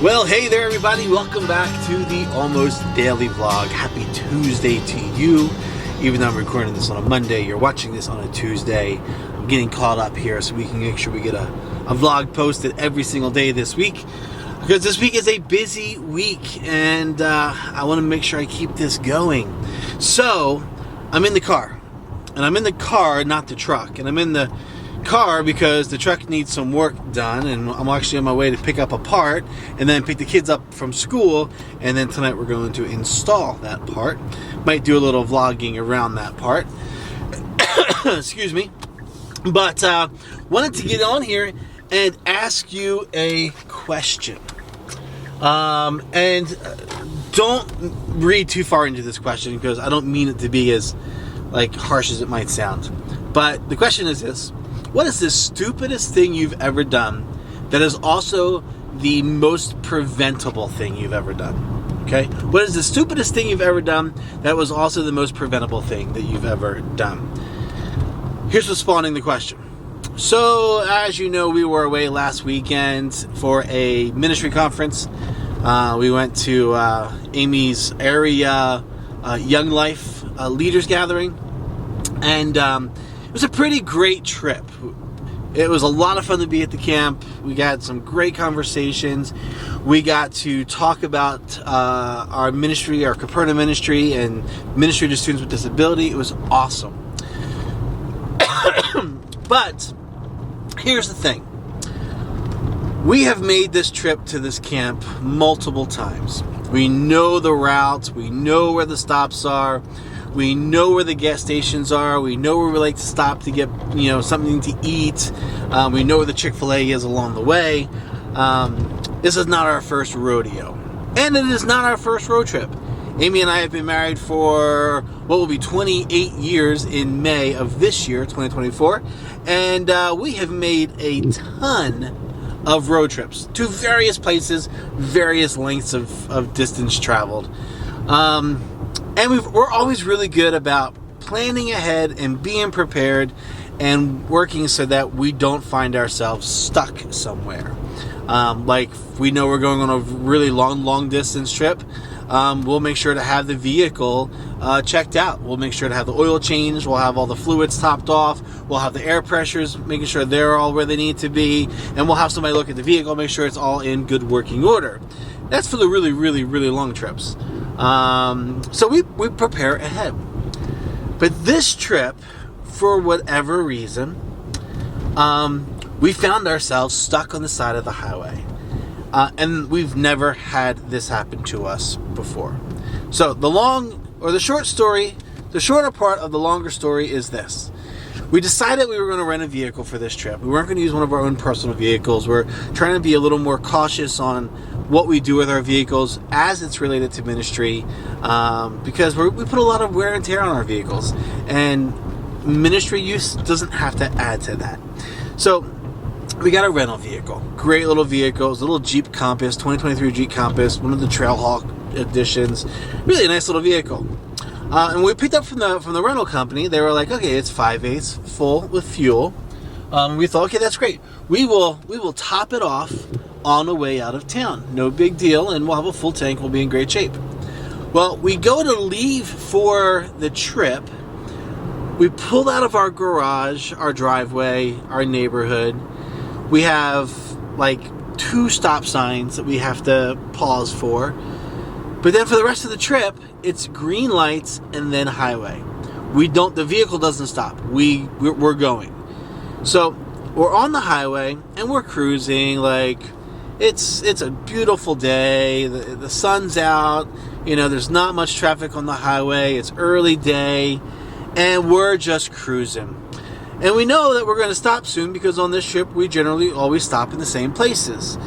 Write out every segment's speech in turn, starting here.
Well, hey there everybody, welcome back to the Almost Daily Vlog. Happy Tuesday to you. Even though I'm recording this on a Monday, you're watching this on a Tuesday. I'm getting caught up here so we can make sure we get a vlog posted every single day this week. Because this week is a busy week and I want to make sure I keep this going. So, I'm in the car. And I'm in the car, not the truck. And I'm in the car because the truck needs some work done, and I'm actually on my way to pick up a part and then pick the kids up from school, and then tonight we're going to install that part. Might do a little vlogging around that part. Excuse me. But wanted to get on here and ask you a question. And don't read too far into this question because I don't mean it to be as harsh as it might sound. But the question is this: what is the stupidest thing you've ever done that is also the most preventable thing you've ever done? Okay? What is the stupidest thing you've ever done that was also the most preventable thing that you've ever done? Here's what's spawning the question. So, as you know, we were away last weekend for a ministry conference. We went to Amy's area Young Life Leaders Gathering. And it was a pretty great trip. It was a lot of fun to be at the camp. We got some great conversations. We got to talk about our ministry, our Capernaum ministry, and ministry to students with disability. It was awesome. But here's the thing. We have made this trip to this camp multiple times. We know the routes. We know where the stops are. We know where the gas stations are. We know where we like to stop to get, something to eat. We know where the Chick-fil-A is along the way. This is not our first rodeo. And it is not our first road trip. Amy and I have been married for what will be 28 years in May of this year, 2024. And we have made a ton of road trips to various places, various lengths of distance traveled. And we're always really good about planning ahead and being prepared and working so that we don't find ourselves stuck somewhere. If we know we're going on a really long distance trip, we'll make sure to have the vehicle checked out. We'll make sure to have the oil changed. We'll have all the fluids topped off. We'll have the air pressures, making sure they're all where they need to be. And we'll have somebody look at the vehicle, make sure it's all in good working order. That's for the really, really, really long trips. So we prepare ahead. But this trip, for whatever reason, we found ourselves stuck on the side of the highway. And we've never had this happen to us before. So the shorter part of the longer story is this. We decided we were going to rent a vehicle for this trip. We weren't going to use one of our own personal vehicles. We're trying to be a little more cautious on what we do with our vehicles as it's related to ministry, because we put a lot of wear and tear on our vehicles, and ministry use doesn't have to add to that. So we got a rental vehicle. Great little vehicle. It's a little Jeep Compass, 2023 Jeep Compass, one of the Trailhawk editions. Really a nice little vehicle. And we picked up from the rental company. They were like, okay, it's 5/8 full with fuel. We thought, okay, that's great. We will top it off on the way out of town. No big deal, and we'll have a full tank. We'll be in great shape. Well, we go to leave for the trip. We pull out of our garage, our driveway, our neighborhood. We have 2 stop signs that we have to pause for. But then for the rest of the trip, it's green lights and then highway. The vehicle doesn't stop. We're going. So we're on the highway and we're cruising. It's a beautiful day. The sun's out. There's not much traffic on the highway. It's early day, and we're just cruising. And we know that we're going to stop soon because on this trip we generally always stop in the same places.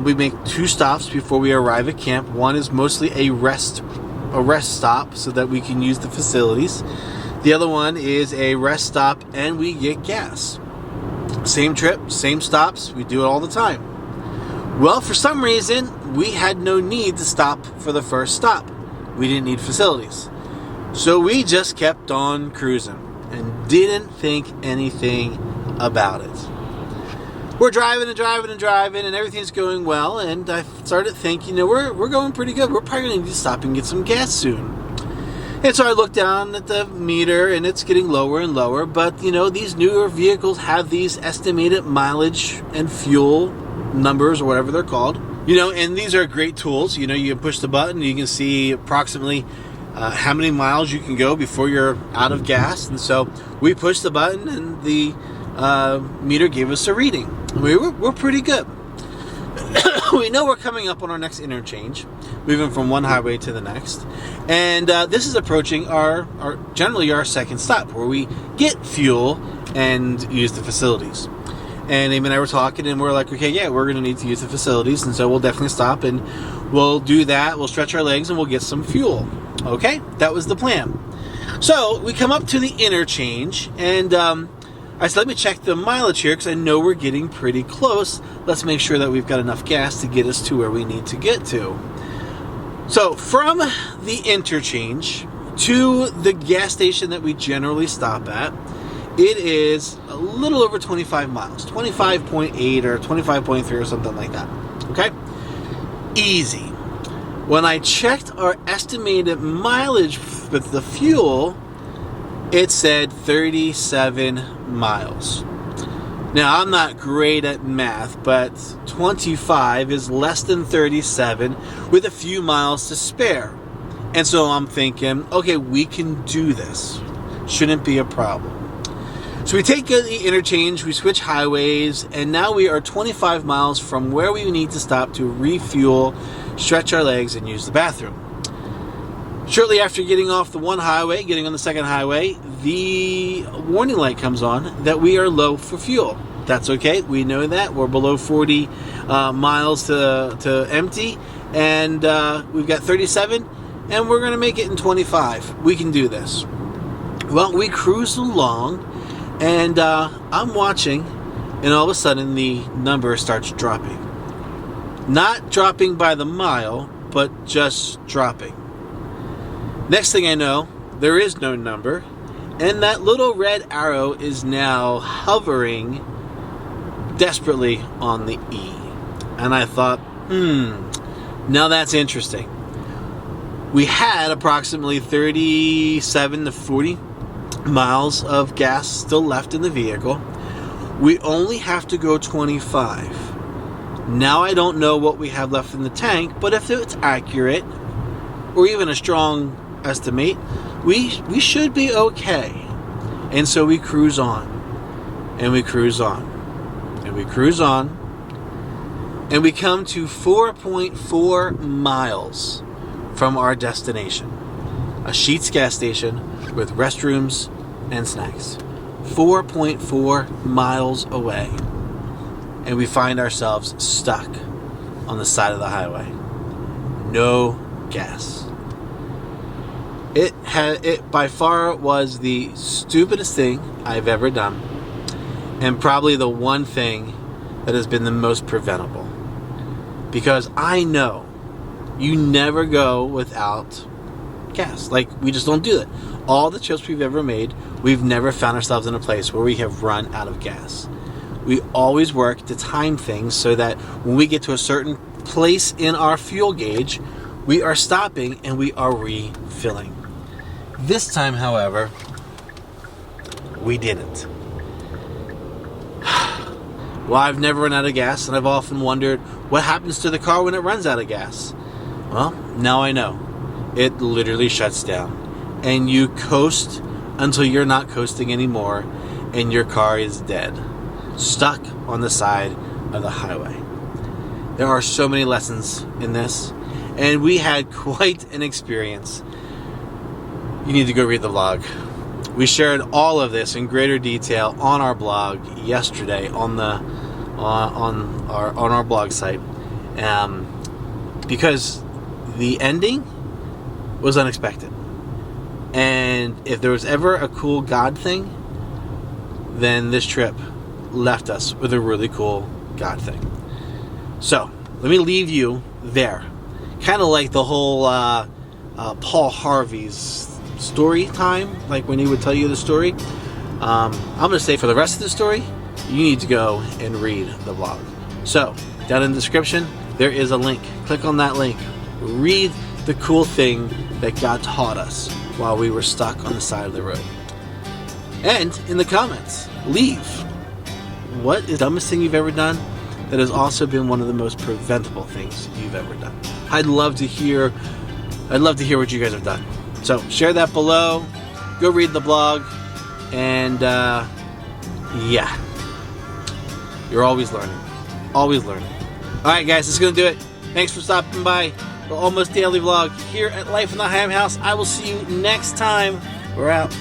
We make 2 stops before we arrive at camp. One is mostly a rest stop so that we can use the facilities. The other one is a rest stop and we get gas. Same trip, same stops. We do it all the time. Well, for some reason, we had no need to stop for the first stop. We didn't need facilities. So we just kept on cruising and didn't think anything about it. we're driving and driving and driving, and everything's going well. And I started thinking, we're going pretty good. We're probably going to need to stop and get some gas soon. And so I looked down at the meter, and it's getting lower and lower. But, these newer vehicles have these estimated mileage and fuel numbers, or whatever they're called. And these are great tools. You can push the button, you can see approximately how many miles you can go before you're out of gas. And so we pushed the button, and the meter gave us a reading. We're pretty good. We know we're coming up on our next interchange, moving from one highway to the next, and this is approaching generally our second stop, where we get fuel and use the facilities. And Amy and I were talking, and we're like, okay, yeah, we're going to need to use the facilities, and so we'll definitely stop, and we'll do that. We'll stretch our legs, and we'll get some fuel. Okay, that was the plan. So we come up to the interchange, and I said, let me check the mileage here, because I know we're getting pretty close. Let's make sure that we've got enough gas to get us to where we need to get to. So from the interchange to the gas station that we generally stop at, it is a little over 25 miles, 25.8 or 25.3 or something like that. Okay? Easy. When I checked our estimated mileage with the fuel, it said 37 miles. Now, I'm not great at math, but 25 is less than 37 with a few miles to spare. And so I'm thinking, okay, we can do this. Shouldn't be a problem. So we take the interchange, we switch highways, and now we are 25 miles from where we need to stop to refuel, stretch our legs, and use the bathroom. Shortly after getting off the one highway, getting on the second highway, the warning light comes on that we are low for fuel. That's okay. We know that. We're below 40 miles to empty, and we've got 37, and we're going to make it in 25. We can do this. Well, we cruise along, and I'm watching, and all of a sudden the number starts dropping. Not dropping by the mile, but just dropping. Next thing I know, there is no number, and that little red arrow is now hovering desperately on the E. And I thought, now that's interesting. We had approximately 37 to 40 miles of gas still left in the vehicle. We only have to go 25. Now I don't know what we have left in the tank, but if it's accurate, or even a strong estimate, we should be okay. And so we cruise on, and we cruise on, and we cruise on, and we come to 4.4 miles from our destination, a Sheetz gas station with restrooms and snacks. 4.4 miles away, and we find ourselves stuck on the side of the highway. No gas. It by far was the stupidest thing I've ever done, and probably the one thing that has been the most preventable, because I know you never go without gas. Like, we just don't do it. All the trips we've ever made, we've never found ourselves in a place where we have run out of gas. We always work to time things so that when we get to a certain place in our fuel gauge, we are stopping and we are refilling. This time, however, we didn't. Well, I've never run out of gas, and I've often wondered what happens to the car when it runs out of gas. Well, now I know. It literally shuts down, and you coast until you're not coasting anymore, and your car is dead, stuck on the side of the highway. There are so many lessons in this, and we had quite an experience. You need to go read the blog. We shared all of this in greater detail on our blog yesterday on our blog site, because the ending was unexpected. And if there was ever a cool God thing, then this trip left us with a really cool God thing. So let me leave you there, kind of like the whole Paul Harvey's story time, like when he would tell you the story. I'm going to say for the rest of the story, you need to go and read the blog. So, down in the description, there is a link. Click on that link. Read the cool thing that God taught us while we were stuck on the side of the road. And in the comments, leave what is the dumbest thing you've ever done that has also been one of the most preventable things you've ever done. I'd love to hear what you guys have done. So share that below. Go read the blog. And yeah, you're always learning. Always learning. Alright guys, that's going to do it. Thanks for stopping by the Almost Daily Vlog here at Life in the Higham House. I will see you next time. We're out.